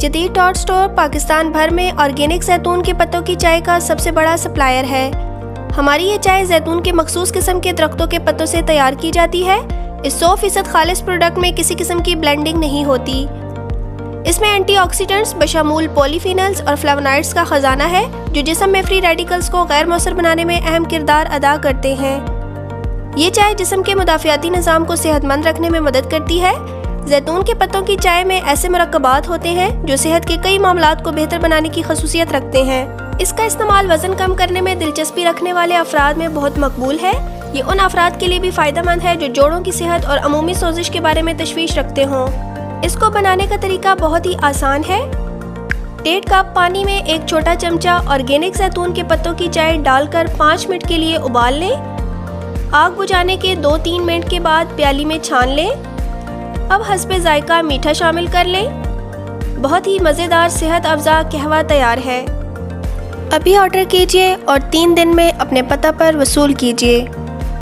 जदीद dot store Pakistan भर में ऑर्गेनिक जैतून के पत्तों की चाय का सबसे बड़ा सप्लायर है। हमारी ये चाय जैतून के मखसूस किस्म के दरख्तों के पत्तों से तैयार की जाती है। इस 100% खालिस प्रोडक्ट में किसी किस्म की ब्लेंडिंग नहीं होती। इसमें एंटीऑक्सीडेंट्स बशमूल पॉलीफिनल्स और फ्लेवोनॉइड्स का खजाना है, जो जिस्म में फ्री रेडिकल्स को गैर मौसर बनाने में अहम किरदार अदा करते हैं। ये चाय जिस्म के मुदाफ़ियाती निज़ाम को सेहतमंद रखने में मदद करती है। जैतून के पत्तों की चाय में ऐसे मुरक्कबात होते हैं जो सेहत के कई मामलात को बेहतर बनाने की खसूसियत रखते हैं। इसका इस्तेमाल वज़न कम करने में दिलचस्पी रखने वाले अफराद में बहुत मकबूल है। ये उन अफराद के लिए भी फ़ायदेमंद है जो जोड़ों की सेहत और अमूमी सोजिश के बारे में तशवीश रखते हों। इसको बनाने का तरीका बहुत ही आसान है। 1.5 कप पानी में 1 छोटा चमचा ऑर्गेनिक जैतून के पत्तों की चाय डालकर 5 मिनट के लिए उबाल लें। आग बुझाने के 2-3 मिनट के बाद प्याली में छान लें। अब हस्बे जायका मीठा शामिल कर लें। बहुत ही मज़ेदार सेहत अफ़ज़ा कहवा तैयार है। अभी ऑर्डर कीजिए और 3 दिन में अपने पता पर वसूल कीजिए।